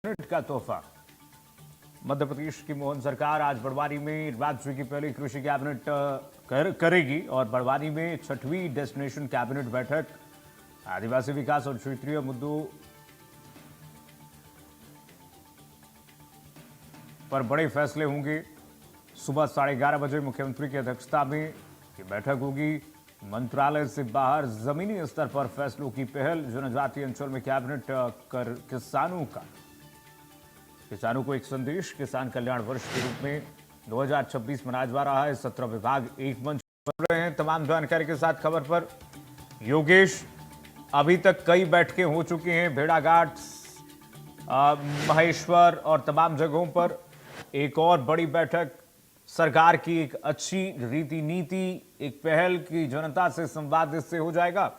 का तोहफा। मध्य प्रदेश की मोहन सरकार आज बड़वानी में राज्य की पहली कृषि कैबिनेट करेगी और बड़वानी में 6वीं डेस्टिनेशन कैबिनेट बैठक आदिवासी विकास और क्षेत्रीय मुद्दों पर बड़े फैसले होंगे। सुबह 11:30 बजे मुख्यमंत्री की अध्यक्षता में ये बैठक होगी। मंत्रालय से बाहर जमीनी स्तर पर फैसलों की पहल। जनजातीय अंचल में कैबिनेट कर किसानों को एक संदेश। किसान कल्याण वर्ष के रूप में 2026 मनाया जा रहा है। 17 विभाग एक मंच पर रहे हैं। तमाम जानकारी के साथ खबर पर योगेश, अभी तक कई बैठकें हो चुकी हैं भेड़ाघाट, महेश्वर और तमाम जगहों पर। एक और बड़ी बैठक, सरकार की एक अच्छी रीति नीति, एक पहल की जनता से संवाद इससे हो जाएगा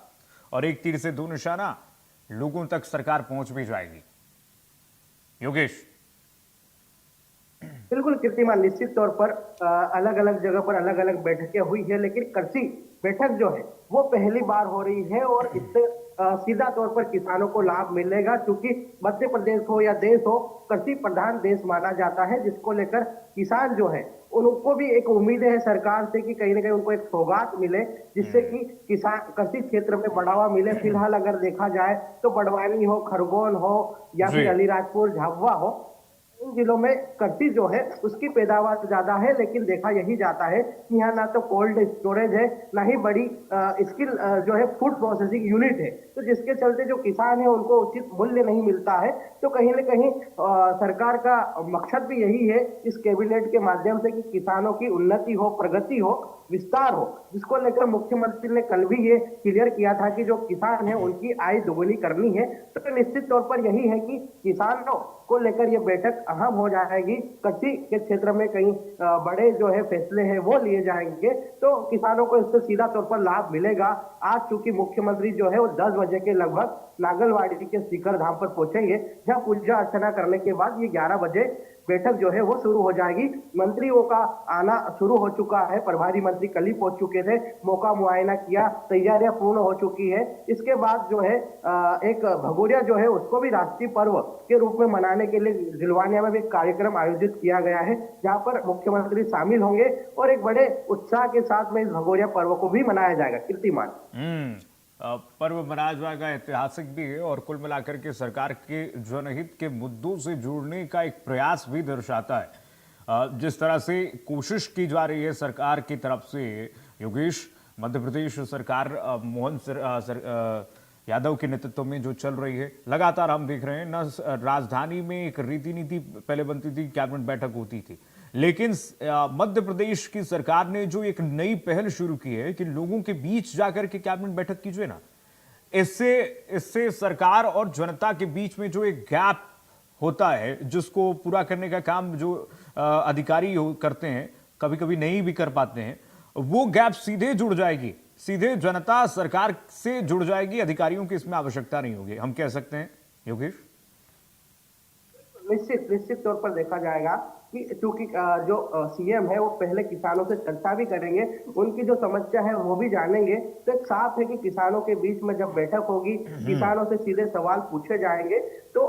और एक तीर से दो निशाना, लोगों तक सरकार पहुंच भी जाएगी। योगेश। बिल्कुल कीर्तिमान, निश्चित तौर पर अलग अलग जगह पर अलग अलग बैठकें हुई है, लेकिन कृषि बैठक जो है वो पहली बार हो रही है और इससे सीधा तौर पर किसानों को लाभ मिलेगा, क्योंकि मध्य प्रदेश हो या देश हो, कृषि प्रधान देश माना जाता है, जिसको लेकर किसान जो है उनको भी एक उम्मीद है सरकार से कि कहीं ना कहीं उनको एक सौगात मिले, जिससे कि किसान कृषि क्षेत्र में बढ़ावा मिले। फिलहाल अगर देखा जाए तो बड़वानी हो, खरगोन हो या फिर अलीराजपुर, झाबुआ हो, इन जिलों में कृषि जो है उसकी पैदावार ज्यादा है, लेकिन देखा यही जाता है कि यहाँ ना तो कोल्ड स्टोरेज है, ना ही बड़ी स्किल जो है फूड प्रोसेसिंग यूनिट है, तो जिसके चलते जो किसान है उनको उचित मूल्य नहीं मिलता है। तो कहीं ना कहीं सरकार का मकसद भी यही है इस कैबिनेट के माध्यम से कि किसानों की उन्नति हो, प्रगति हो, विस्तार हो, जिसको लेकर मुख्यमंत्री ने कल भी ये क्लियर किया था कि जो किसान है उनकी आय दोगुनी करनी है। तो निश्चित तौर पर यही है कि किसानों को लेकर ये बैठक अहम हो जाएगी। कृषि के क्षेत्र में कई बड़े जो है फैसले हैं वो लिए जाएंगे, तो किसानों को इससे सीधा तौर पर लाभ मिलेगा। आज चूंकि मुख्यमंत्री जो है वो 10 बजे के लगभग नागलवाड़ी के शिखर धाम पर पहुंचेंगे, जहां पूजा अर्चना करने के बाद ये 11 बजे बैठक जो है वो शुरू हो जाएगी। मंत्रियों का आना शुरू हो चुका है, प्रभारी मंत्री कल ही पहुंच चुके थे, मौका मुआयना किया, तैयारियां पूर्ण हो चुकी है। इसके बाद जो है एक भगोरिया जो है उसको भी राष्ट्रीय पर्व के रूप में मनाने के लिए दिलवानिया में भी एक कार्यक्रम आयोजित किया गया है, जहां पर मुख्यमंत्री शामिल होंगे और एक बड़े उत्साह के साथ में इस भगोरिया पर्व को भी मनाया जाएगा। कीर्तिमान, पर्व मनाया जाएगा, ऐतिहासिक भी है और कुल मिलाकर के सरकार के जनहित के मुद्दों से जुड़ने का एक प्रयास भी दर्शाता है। जिस तरह से कोशिश की जा रही है सरकार की तरफ से, योगेश, मध्य प्रदेश सरकार मोहन यादव के नेतृत्व में जो चल रही है, लगातार हम देख रहे हैं ना, राजधानी में एक रीति नीति पहले बनती थी, कैबिनेट बैठक होती थी, लेकिन मध्य प्रदेश की सरकार ने जो एक नई पहल शुरू की है कि लोगों के बीच जाकर के कैबिनेट बैठक कीजिए ना, इससे सरकार और जनता के बीच में जो एक गैप होता है जिसको पूरा करने का काम जो अधिकारी करते हैं, कभी कभी नहीं भी कर पाते हैं, वो गैप सीधे जुड़ जाएगी, सीधे जनता सरकार से जुड़ जाएगी, अधिकारियों की इसमें आवश्यकता नहीं होगी, हम कह सकते हैं योगेश। निश्चित तौर पर देखा जाएगा कि चूंकि जो सीएम है वो पहले किसानों से चर्चा भी करेंगे, उनकी जो समस्या है वो भी जानेंगे, तो एक साफ है कि किसानों के बीच में जब बैठक होगी, किसानों से सीधे सवाल पूछे जाएंगे, तो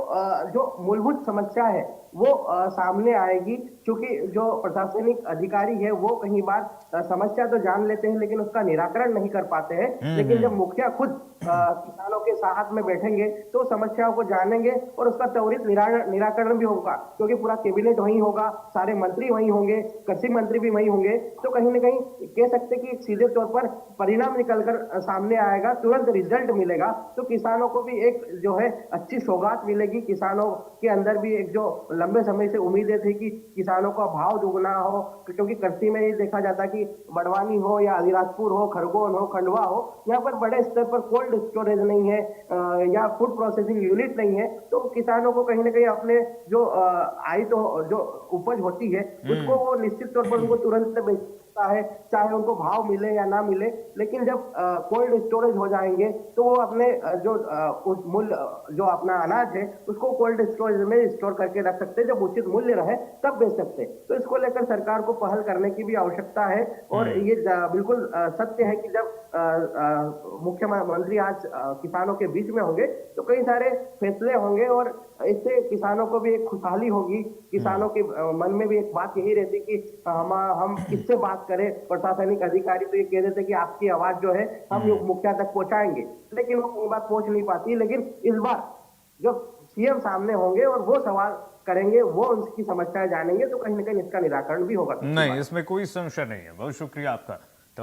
जो मूलभूत समस्या है वो सामने आएगी। क्योंकि जो प्रशासनिक अधिकारी है वो कई बार समस्या तो जान लेते हैं लेकिन उसका निराकरण नहीं कर पाते हैं, लेकिन जब मुखिया खुद किसानों के साथ में बैठेंगे तो समस्याओं को जानेंगे और उसका त्वरित निराकरण भी होगा, क्योंकि पूरा कैबिनेट वहीं होगा, सारे मंत्री वहीं होंगे, कृषि मंत्री भी वहीं होंगे, तो कहीं ना कहीं कह सकते कि सीधे तौर पर परिणाम निकलकर सामने आएगा, तुरंत रिजल्ट मिलेगा, तो किसानों को भी एक जो है अच्छी सौगात मिलेगी। किसानों के अंदर भी एक जो लंबे समय से उम्मीदें थी कि किसानों का भाव दुगना हो, क्योंकि कृषि में ये देखा जाता कि बड़वानी हो या अलीराजपुर हो, खरगोन हो, खंडवा हो, यहाँ पर बड़े स्तर पर कोल्ड स्टोरेज नहीं है या फूड प्रोसेसिंग यूनिट नहीं है, तो किसानों को कहीं ना कहीं अपने जो आय तो जो उपज होती है उसको वो निश्चित तौर पर उनको तुरंत सकता है, चाहे उनको भाव मिले या ना मिले। लेकिन जब कोल्ड स्टोरेज हो जाएंगे तो वो अपने उस मूल्य जो अपना अनाज है उसको कोल्ड स्टोरेज में स्टोर करके रख सकते हैं, जब उचित मूल्य रहे तब बेच सकते हैं। तो इसको लेकर सरकार को पहल करने की भी आवश्यकता है। और ये बिल्कुल सत्य है कि जब मुख्यमंत्री आज किसानों के बीच में होंगे तो कई सारे फैसले होंगे और इससे किसानों को भी एक खुशहाली होगी। किसानों के मन में भी एक बात यही रहती कि हम किससे बात करें। प्रशासनिक अधिकारी तो ये कह देते कि आपकी आवाज जो है हम मुखिया तक पहुंचाएंगे, लेकिन वो कई बार पहुंच नहीं पाती। लेकिन इस बार जब सीएम सामने होंगे और वो सवाल करेंगे, वो उनकी समस्याएं जानेंगे, तो कहीं ना कहीं इसका निराकरण भी होगा। नहीं, इसमें कोई संशय नहीं है। बहुत शुक्रिया आपका।